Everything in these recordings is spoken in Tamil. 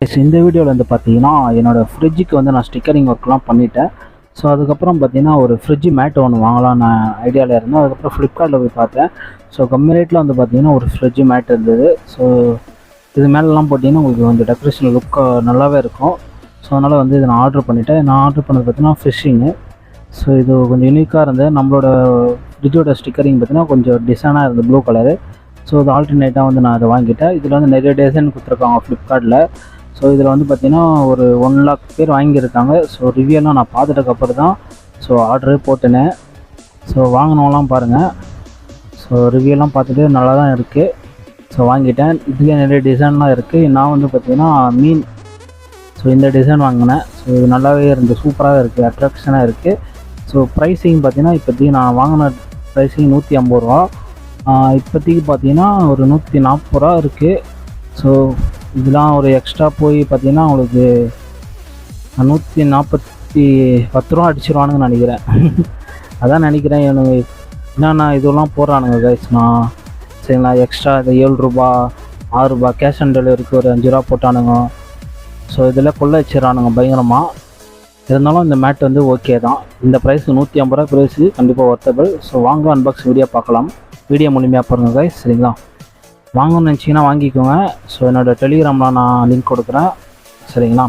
இந்த வீடியோவில் வந்து பார்த்தீங்கன்னா என்னோடய ஃப்ரிட்ஜுக்கு வந்து நான் ஸ்டிக்கரிங் ஒர்க்லாம் பண்ணிட்டேன். ஸோ அதுக்கப்புறம் பார்த்தீங்கன்னா ஒரு ஃப்ரிட்ஜ் மேட் ஒன்று வாங்கலாம் நான் ஐடியாவில் இருந்தேன். அதுக்கப்புறம் ஃப்ளிப்கார்ட்டில் போய் பார்த்தேன். ஸோ கம்மி ரேட்டில் வந்து பார்த்தீங்கன்னா ஒரு ஃப்ரிட்ஜ் மேட் இருந்தது. ஸோ இது மேலெலாம் போட்டிங்கன்னா உங்களுக்கு வந்து டெக்கரேஷன் லுக் நல்லாவே இருக்கும். ஸோ அதனால் வந்து இதை நான் ஆர்டர் பண்ணிவிட்டேன். நான் ஆர்டர் பண்ணது பார்த்தீங்கன்னா ஃபிஷ்ஷிங்கு. ஸோ இது கொஞ்சம் யூனிக்காக இருந்தது. நம்மளோட ஃப்ரிட்ஜோட ஸ்டிக்கரிங் பார்த்தீங்கன்னா கொஞ்சம் டிசைனாக இருந்தது, ப்ளூ கலரு. ஸோ இது ஆல்டர்னேட்டாக வந்து நான் அதை வாங்கிட்டேன். இதில் வந்து நிறைய டிசைன் கொடுத்துருக்காங்க ஃப்ளிப்கார்ட்டில். ஸோ இதில் வந்து பார்த்திங்கன்னா ஒரு 1 lakh பேர் வாங்கியிருக்காங்க. ஸோ ரிவ்யூலாம் நான் பார்த்துட்டதுக்கப்புறம் தான் ஸோ ஆர்டரே போட்டேனேன். ஸோ வாங்கினவங்களாம் பாருங்கள். ஸோ ரிவ்யூலாம் பார்த்துட்டு நல்லா தான் இருக்குது. ஸோ வாங்கிட்டேன். இதுலேயே நிறைய டிசைன்லாம் இருக்குது. நான் வந்து பார்த்திங்கன்னா மீன் ஸோ இந்த டிசைன் வாங்கினேன். ஸோ இது நல்லாவே இருந்தது, சூப்பராக இருக்குது, அட்ராக்ஷனாக இருக்குது. ஸோ ப்ரைஸிங் பார்த்திங்கன்னா இப்போதைக்கு நான் வாங்கின ப்ரைஸிங் 150 ரூபா. இப்போதைக்கு பார்த்திங்கன்னா ஒரு 140 ரூபா இருக்குது. ஸோ இதெல்லாம் ஒரு எக்ஸ்ட்ரா போய் பார்த்திங்கன்னா உங்களுக்கு 110 ரூபா அடிச்சிருவானுங்கன்னு நினைக்கிறேன். அதான் நினைக்கிறேன். எனக்கு என்னென்னா இதெல்லாம் போடுறானுங்க கைஸ். நான் சரிங்களா எக்ஸ்ட்ரா இந்த 7 ரூபா 6 ரூபா கேஷ் ஆன் டெலிவரிக்கு ஒரு 5 ரூபா போட்டானுங்க. ஸோ இதில் கொள்ள வச்சிடறானுங்க பயங்கரமாக. இருந்தாலும் இந்த மேட் வந்து ஓகே தான். இந்த ப்ரைஸ் 150 ரூபா ப்ரைஸு கண்டிப்பாக ஒர்த்தபிள். ஸோ வாங்க அன்பாக்ஸ் வீடியோ பார்க்கலாம். வீடியோ மூலியமாக பாருங்கள் கைஸ். சரிங்களா, வாங்கணும்னு நினச்சிங்கன்னா வாங்கிக்கோங்க. ஸோ என்னோடய டெலிகிராமில் நான் லிங்க் கொடுக்குறேன். சரிங்களா,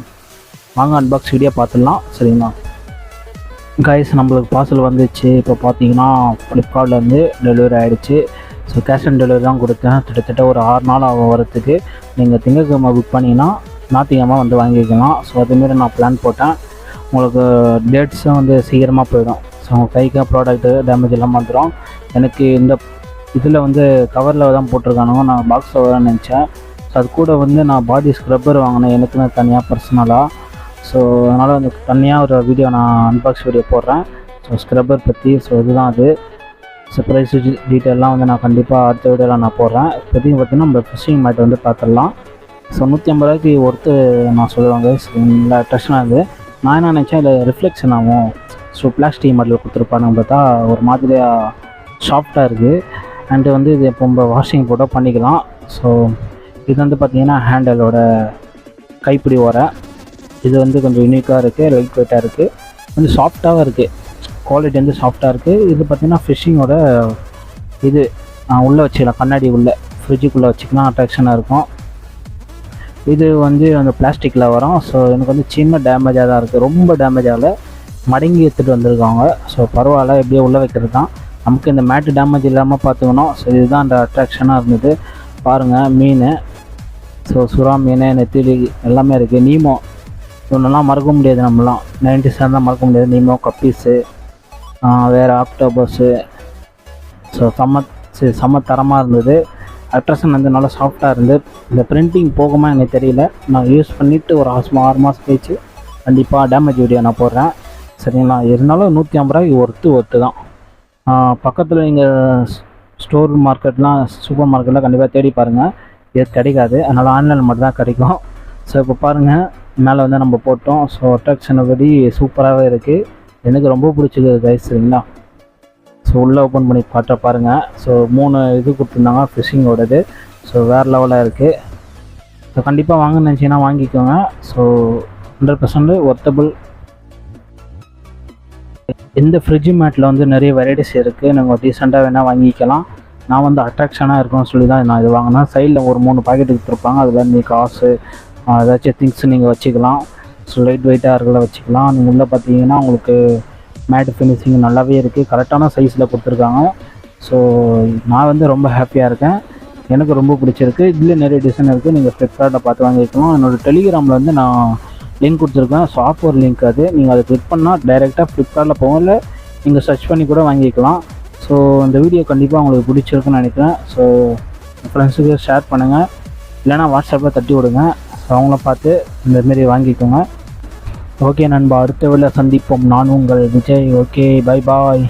வாங்க அன்பாக்ஸ் வீடியோ பார்த்துடலாம். சரிங்களா கைஸ், நம்மளுக்கு பார்சல் வந்துச்சு. இப்போ பார்த்தீங்கன்னா ஃப்ளிப்கார்ட்லேருந்து டெலிவரி ஆகிடுச்சு. ஸோ கேஷ் ஆன் டெலிவரி தான் கொடுத்தேன். கிட்டத்தட்ட ஒரு 6 நாள் ஆகும் வரத்துக்கு. நீங்கள் திங்கக்கிழமை புக் பண்ணிங்கன்னா ஞாயிற்றுக்கிழமை வந்து வாங்கிக்கலாம். ஸோ அதேமாரி நான் பிளான் போட்டேன். உங்களுக்கு டேட்ஸும் வந்து சீக்கிரமாக போயிடும். ஸோ உங்கள் கைக்கு ப்ராடக்ட்டு டேமேஜ் இல்லாமல் வந்துடும். எனக்கு இந்த இதில் வந்து கவரில் தான் போட்டிருக்கானுங்க. நான் பாக்ஸில் தான் நினச்சேன். ஸோ அது கூட வந்து நான் பாடி ஸ்க்ரப்பர் வாங்கினேன் எனக்குன்னு தனியாக பர்சனலாக. ஸோ அதனால் வந்து தனியாக ஒரு வீடியோ நான் அன்பாக்ஸ் வீடியோ போடுறேன். ஸோ ஸ்க்ரப்பர் பற்றி. ஸோ இதுதான் அது. ஸோ ப்ரைஸ் டீட்டெயிலாம் வந்து நான் கண்டிப்பாக அடுத்த வீடியோவில் நான் போடுறேன். இப்போதைக்கு பார்த்திங்கன்னா நம்ம ஃபிஷ்ஷிங் மேட் வந்து பார்த்துடலாம். ஸோ 150 ரூபாய்க்கு ஒருத்து நான் சொல்லுவாங்க. இல்லை டஷ்னாக இருக்குது. நான் என்ன நினச்சேன் இதில் ரிஃப்ளெக்ஷன் ஆகும். ஸோ பிளாஸ்டிக் மாடலில் கொடுத்துருப்பானுங்க. பார்த்தா ஒரு மாதிரியாக சாஃப்டாக இருக்குது. அண்டு வந்து இது இப்போ நம்ம வாஷிங் போட்டோ பண்ணிக்கலாம். ஸோ இது வந்து பார்த்திங்கன்னா ஹேண்டலோட கைப்பிடி ஓரை. இது வந்து கொஞ்சம் யூனிக்காக இருக்குது, லைட் வெயிட்டாக இருக்குது, கொஞ்சம் சாஃப்டாகவும் இருக்குது. குவாலிட்டி வந்து சாஃப்டாக இருக்குது. இது பார்த்திங்கன்னா ஃபிஷ்ஷிங்கோட இது உள்ளே வச்சுக்கலாம். கண்ணாடி உள்ளே ஃப்ரிட்ஜுக்குள்ளே வச்சுக்கலாம், அட்ராக்ஷனாக இருக்கும். இது வந்து அந்த பிளாஸ்டிக்கில் வரும். ஸோ எனக்கு வந்து சின்ன டேமேஜாக தான் இருக்குது, ரொம்ப டேமேஜ் ஆகலை. மடங்கி எடுத்துகிட்டு வந்திருக்காங்க. ஸோ பரவாயில்ல, எப்படியோ உள்ளே வைக்கிறது தான். நமக்கு இந்த மேட்டு டேமேஜ் இல்லாமல் பார்த்துக்கணும். ஸோ இதுதான் அந்த அட்ராக்ஷனாக இருந்தது. பாருங்கள் மீன். ஸோ சுறா மீன், நெத்திலி எல்லாமே இருக்குது. நீமோ இவனெல்லாம் மறக்க முடியாது. நம்மளாம் 90s தான் மறக்க முடியாது. நீமோ, கப்பீஸு, வேறு ஆக்டோபஸு. ஸோ செம்ம தரமாக இருந்தது. அட்ராக்ஷன் வந்து நல்லா சாஃப்டாக இருந்தது. இந்த பிரிண்டிங் போகுமா எனக்கு தெரியல. நான் யூஸ் பண்ணிவிட்டு ஒரு 6 மாதம் கழிச்சு கண்டிப்பாக டேமேஜ் வீடியோ நான் போடுறேன். சரிங்களா, இருந்தாலும் 150 ரூபாய்க்கு ஒர்த்து தான். பக்கத்தில் நீங்கள் ஸ்டோர் மார்க்கெட்லாம் சூப்பர் மார்க்கெட்டில் கண்டிப்பாக தேடி பாருங்கள். இது கிடைக்காது. அதனால் ஆன்லைனில் மட்டும் தான் கிடைக்கும். ஸோ இப்போ பாருங்கள், மேலே வந்து நம்ம போட்டோம். ஸோ அட்ராக்ஷனை படி சூப்பராகவே இருக்குது. எனக்கு ரொம்ப பிடிச்சிருக்கு கைஸ். சரிங்களா, ஸோ உள்ளே ஓப்பன் பண்ணி காட்ட பாருங்கள். ஸோ 3 இது கொடுத்துருந்தாங்க ஃபிஷ்ஷிங்கோடது. ஸோ வேறு லெவலாக இருக்குது. ஸோ கண்டிப்பாக வாங்க நினச்சிங்கன்னா வாங்கிக்கோங்க. So 100% worthable. இந்த ஃப்ரிட்ஜ் மேட்டில் வந்து நிறைய வெரைட்டிஸ் இருக்குது. நீங்கள் டீசெண்டாக வேணால் வாங்கிக்கலாம். நான் வந்து அட்ராக்ஷனாக இருக்கும்னு சொல்லி தான் நான் இது வாங்கினேன். சைடில் ஒரு 3 பாக்கெட் கொடுத்துருப்பாங்க. அதில் நீங்கள் காசு ஏதாச்சும் திங்ஸ் நீங்கள் வச்சுக்கலாம். ஸோ லைட் வெயிட்டாக இருக்கிறத வச்சுக்கலாம். நீங்கள் உள்ளே பார்த்தீங்கன்னா உங்களுக்கு மேட் ஃபினிஷிங் நல்லாவே இருக்குது. கரெக்டான சைஸில் கொடுத்துருக்காங்க. ஸோ நான் வந்து ரொம்ப ஹாப்பியாக இருக்கேன். எனக்கு ரொம்ப பிடிச்சிருக்கு. இதில் நிறைய டிசைன் இருக்குது. நீங்கள் ஃப்ளிப்கார்ட்டில் பார்த்து வாங்கிக்கலாம். என்னோடய டெலிகிராமில் வந்து நான் லிங்க் கொடுத்துருக்கேன். சாஃப்ட்வேர் லிங்க் அது. நீங்கள் அதை கிளிக் பண்ணால் டைரெக்டாக ஃப்ளிப்கார்ட்டில் போகல, நீங்கள் சர்ச் பண்ணி கூட வாங்கிக்கலாம். ஸோ இந்த வீடியோ கண்டிப்பாக உங்களுக்கு பிடிச்சிருக்குன்னு நினைக்கிறேன். ஸோ ஃப்ரெண்ட்ஸுக்கு ஷேர் பண்ணுங்கள், இல்லைனா வாட்ஸ்அப்பில் தட்டி விடுங்க. ஸோ அவங்கள பார்த்து இந்தமாரி வாங்கிக்கோங்க. ஓகே நண்பா, அடுத்த வேளை சந்திப்போம். நான் உங்கள் விஜய். Okay, bye bye.